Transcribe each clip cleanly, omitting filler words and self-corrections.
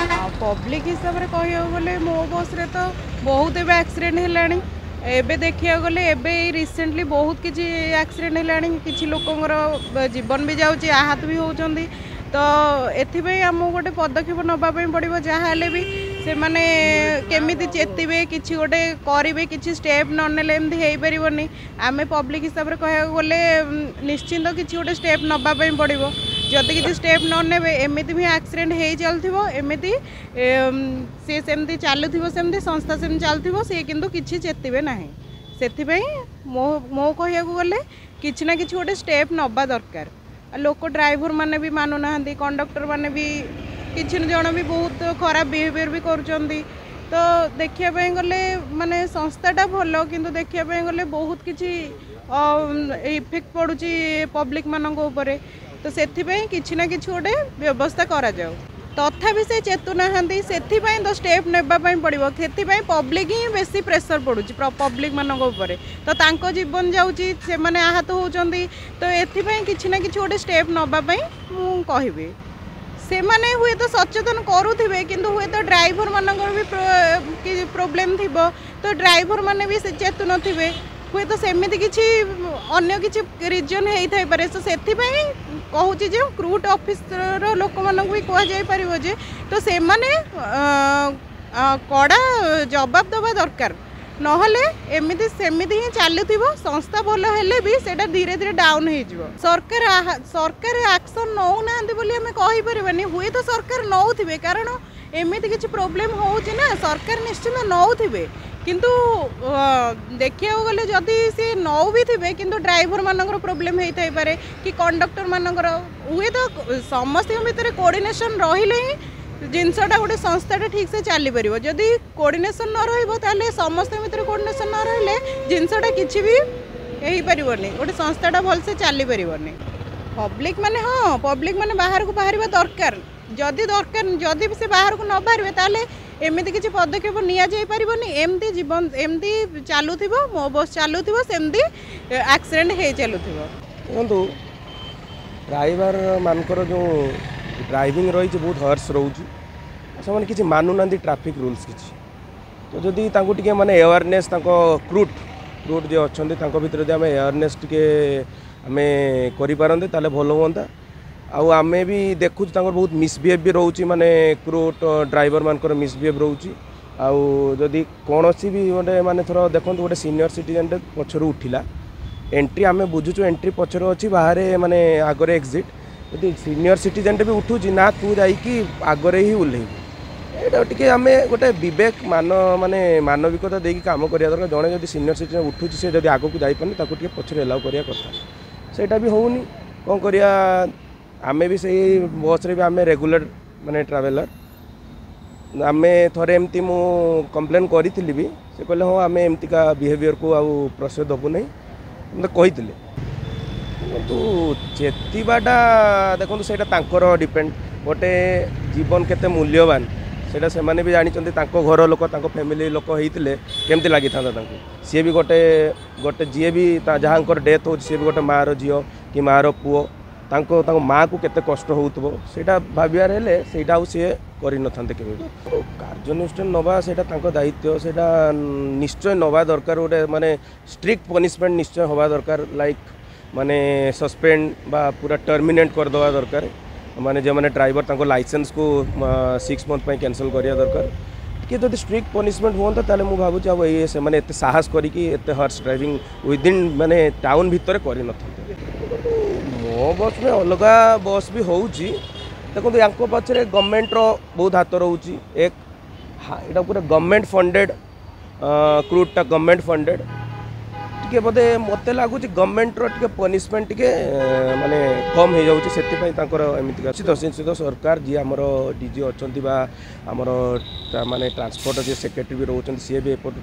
Public हिसाब से कहले मो बस रे तो बहुत एवं एक्सीडेंट है एबे देखिया गले एबे रिसेंटली बहुत किसी एक्सीडेंट है किसी लोकर जीवन भी जाऊँगी आहत भी होती तो एथि आमको गोटे पदक्षेप नापी पड़ो जहाँ भी से माने केमी चेतवे कि गोटे करेंगे कि स्टेप नने एमती हो पारनी आम पब्लिक हिसाब से कह गले निश्चिंत कि गोटे स्टेप नापी पड़ो जदि किसी स्टेप ने एमती भी एक्सीडेंट हो चलती एमती सी सेमती चलुव सेमती संस्था सेमती चलुव सी किंतु किसी चेतवे ना से मो कह गले कि ना कि गोटे स्टेप नवा दरकार लोक ड्राइवर माने भी मानुना कंडक्टर माने भी किसी जन भी बहुत खराब बिहेवियर भी करुँच तो देखापी गले माने संस्थाटा भल किंतु देखापी गले बहुत किसी इफेक्ट पड़ुची पब्लिक मानक उपरे तो से किसी ना कि गोटे व्यवस्था करा जाओ तथापि से चेतुना से तो स्टेप नापी पड़ो से पब्लिक ही बेसी प्रेसर पड़ू पब्लिक मानक उपरे तो तांको जीवन जाऊँगी से मैंने आहत होती तो ये किसी ना कि गोटे स्टेप नापी मुझे से मैंने हुए तो सचेतन करुवे किंतु हुए तो ड्राइवर मानक भी प्रोब्लेम थी तो ड्राइवर माने भी चेतु नथिबे हुए तो सेमती किसी अन्य किसी रिजन होता पारे तो से कहूँ क्रूट ऑफिसर लोक मानक भी कहुपर जे तो से मैंने कड़ा जवाब दबा दरकार नहले एमती सेमती ही चलुव संस्था भल हेले भी सेटा धीरे धीरे डाउन हो सरकार एक्शन नौना बोली आम कहीपरानी हुए तो सरकार नौथे कारण एमती किसी प्रोब्लेम होना सरकार निश्चित नौथे किंतु देखिया गले जदि सी नौ भी थे किंतु ड्राइवर मानकर प्रोब्लेम होता पारे कि कंडक्टर मानकर हुए तो समस्त भितर कोऑर्डिनेशन रहिले ही जिनसटा गोटे संस्थाटा ठीक से चली पार जदि कोऑर्डिनेशन न रही समस्त भितर कोऑर्डिनेशन न रही जिनसटा किसी भी हो पारनी गोटे संस्थाटा भलसे चली पारनी पब्लिक माने हाँ पब्लिक माने बाहर को बाहर दरकार जदि से बाहर को न बाहर ताले एमती किसी पदक्षेप नि एमती जीवन एमती चलुव मो बस चलुव सेमती एक्सीडेंट हो चलुव देखो ड्राइवर मानकर जो ड्राइविंग रही बहुत हर्ष रोचे से किसी मानुना ट्रैफिक रूल्स किसी तो जदि टे माने अवेयरनेस क्रूट जी अच्छा भितर आम अवेयरनेस टे आम करें ताले भल हाँ आउ आमे भी देखु बहुत मिसबिहेव भी रोचे माने क्रूट ड्राइवर मानकर मिसबिहेव रोचे आउ जदि कौन भी गोटे माने थोड़ा देखो गोटे सीनियर सिटीजन पछर उठिला एंट्री आमे बुझुचु एंट्री पछर अच्छी बाहर माने आगरे एक्जिट जदि सीनियर सिटीजन भी उठू ना तू जाइकी आगरे ही ओह्लैबू यहाँ टे आम गोटे विवेक माने मानविकता देकी काम करिया दरकार जड़े जदि सीनियर सिटीजन उठू से जदि आग को जापारे ताको पछरे एलाउ करिया कथा सेटा भी होनी कौन करिया आमे भी सही बस रे भी आमे रेगुलर माने ट्रावेलर आमे थोड़े एमती मु कंप्लेन करी भी से कहले हाँ आमे एमती का बिहेवियर को आउ प्रश्रय दबू नहीं मतलब कही तो चेतवाटा देखो से डिपेंड गोटे जीवन केते मूल्यवान सेटा से माने भी जानी घर लोक फैमिली लोक होते केमती लगी था सी भी गोटे गोटे जी भी जहाँ डेथ हो सी भी गोटे माँ झील कि माँ पुओ तांको माँ को केते कष्ट होउतबो सेटा भाबियार हेले सेटा सी करि नथांते केबे कार्यानुष्ठान नवा सेटा तांको दायित्व सेटा निश्चय नवा दरकार गोटे माने स्ट्रिक्ट पनिशमेंट निश्चय होवा दरकार लाइक माने सस्पेंड बा पूरा टर्मिनेट कर दवा दरकार माने जे माने ड्राइवर तांको लाइसेंस को 6 मंथ पई कैंसिल करिया दरकार कि जब स्ट्रिक्ट पनिशमेंट होता ताले मु भाबुची अब ये से माने एते साहस करिकी एते हर्ष ड्राइविंग विदिन माने टाउन भितर करि नथांते मो बस में अलग बस भी होउची देखो यहाँ पछरे गवर्नमेंट रो बहुत हाथ रोची एक यहाँ पूरा गवर्नमेंट फंडेड क्रूटा गवर्नमेंट फंडेड टे बोधे मत लगुच गवर्नमेंट रो टे पनिशमेंट टे माने कम हो जाऊँगी से एमती निश्चित सरकार जी आमर डीजी अच्छा आमर माने ट्रांसपोर्ट जी सेक्रेटरी भी रोच सी भी एपट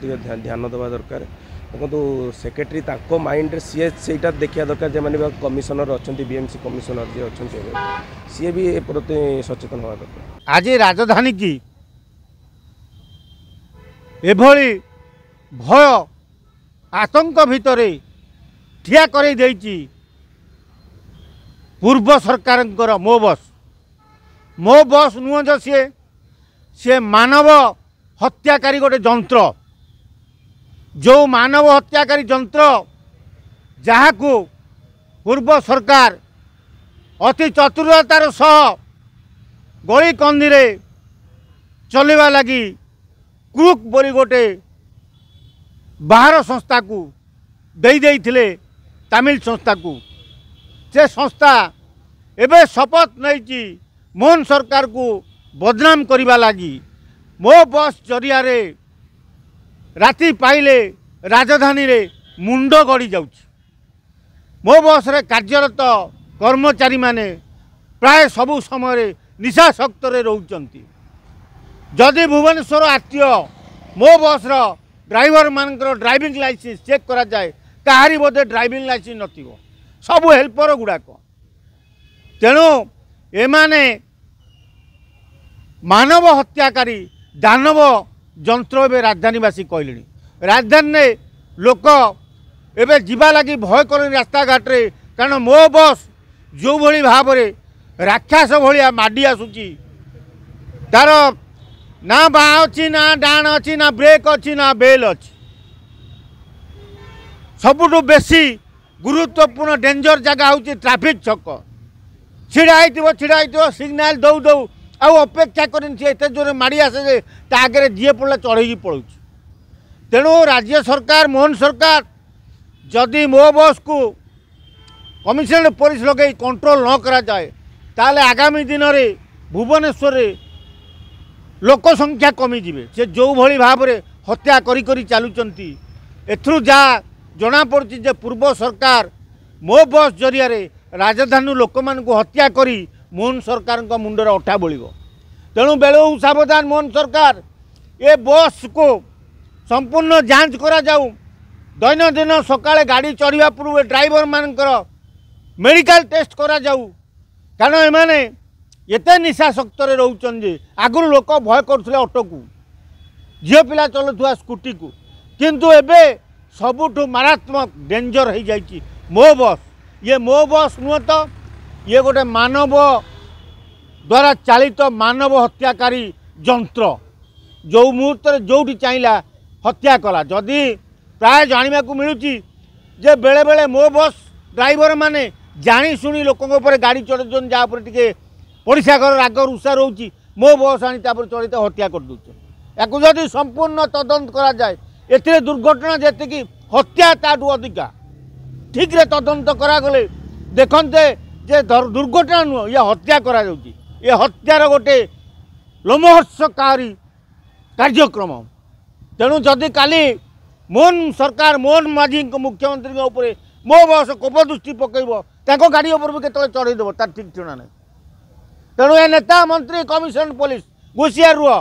ध्यान देवा दरकार देखो सेक्रेटरी ताको माइंड सी सेटा देखा दरकार जो मैंने कमिशनर अच्छा बीएमसी कमिशनर जी अच्छा सी भी प्रति सचेतन हवा दरकार। आज राजधानी की एभली भय आतंक भितर ठिया कर पूर्व सरकार मो बस नुह जो सी से मानव हत्याकारी गोटे जंत्र जो मानव हत्याकारी जंत्र जहाँ को पूर्व सरकार अति चतुरतार सह गली कंदी रे चलवा लगी क्रुक बोली गोटे बाहर संस्था को दे देइथिले तमिल संस्था को से संस्था एबे शपथ नहीं मोहन सरकार को बदनाम करने लगी मो बस जरिया रे राति पाइले राजधानी रे मुंड गड़ी जाउछि। मो बस रे कार्यरत कर्मचारी माने प्राय सबु समय निशाशक्त रोचंती। जदि भुवनेश्वर आरटीओ मो बस रो ड्राइवर मानकर ड्राइविंग लाइसेंस चेक करा जाए कहारी बोधे ड्राइविंग लाइसेंस नथिबो सबु हेल्पर गुड़ाक। तेणु एमाने मानव हत्याकारी दानव जंत्र एवं राजधानीवासी कहले। राजधानी लोक एवं जीवा लगी भय कर रास्ता घाट रे कारण मो बस जो भली भाव में राक्षस भाया माड़ी आसूची तार ना बा अच्छी ना डाण अच्छी ना ब्रेक अच्छी ना बेल अच्छी सबुठ बेसी गुरुत्वपूर्ण डेंजर जगह हूँ ट्राफिक छक छिड़ा सिग्नाल दौ दौ आउ अपेक्षा करते जोरे माड़ी आसे आगे जी पड़ा चढ़ी पड़ू। तेणु राज्य सरकार मोहन सरकार जदि मो बस को कमिशनरेट पुलिस लगे कंट्रोल न करा जाए ताले आगामी दिन में भुवनेश्वर लोक संख्या कमी जिवे से जो भली भाव में हत्या करी करी चलुचंती एथरु जा जना पड़ती जे पूर्व सरकार मो बस जरिया रे राजधानी लोक मान को हत्या करी मोहन सरकार मुंडर अठा बोलिबो। तेणु बेलू सावधान मोहन सरकार ए बस को संपूर्ण जांच करा जाऊ दैनंदिन सकाळे गाड़ी चढ़ा पूर्व ड्राइवर मानकर मेडिकल टेस्ट करा जाऊ कारण एमाने एते निशाशक्त रोचन जे आगुर लोक भय करथले ऑटो को झील पिला चलुवा स्कूटी को किंतु एबे सबुठु मारात्मक डेंजर हो जाइए मो बस। ये मो बस नुह तो ये गोटे मानव द्वारा चालित मानव हत्याकारी जंत्र जो मुहूर्त जो चाहिला हत्या कला। जदि प्राय जाना मिलूँ जे बेले बेले मो बस ड्राइवर माने जानी शुणी लोकों पर गाड़ी चढ़ाऊँ जहाँपर टे पड़िशा घर राग रुषा रोचे मो बस आनी चढ़ते हत्या कर दूचे। या जदि संपूर्ण तदंत करा जाए एथिरे दुर्घटना जी हत्या ताठू अधिका ठीक रे तदंत करागले देखते जे दुर्घटना नुह ये हत्या करा जाउची। ये हत्यार गोटे लोमहर्षकारी कार्यक्रम। तेणु जदि काली मोहन सरकार मोहन माझी मुख्यमंत्री उपरे मो बस कोप दृष्टि पकड़ ताको गाड़ी उपर भी केतले चढ़ईदेव तार ठीक ठिणा नहीं। तेणु ए नेता मंत्री कमिशन पुलिस घुसियार रुह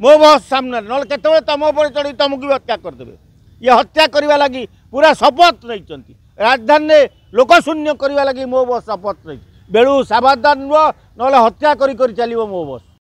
मो बस सामने ना केतले तुम उपर चढ़ी तुमको भी हत्या करदे। ये हत्या करने लगी पूरा शपथ नहीं राजधानी लोकशून्य करने लगी मो बस शपथ नहीं बेलू सावधान रुह ना हत्या करी चलो मो बस।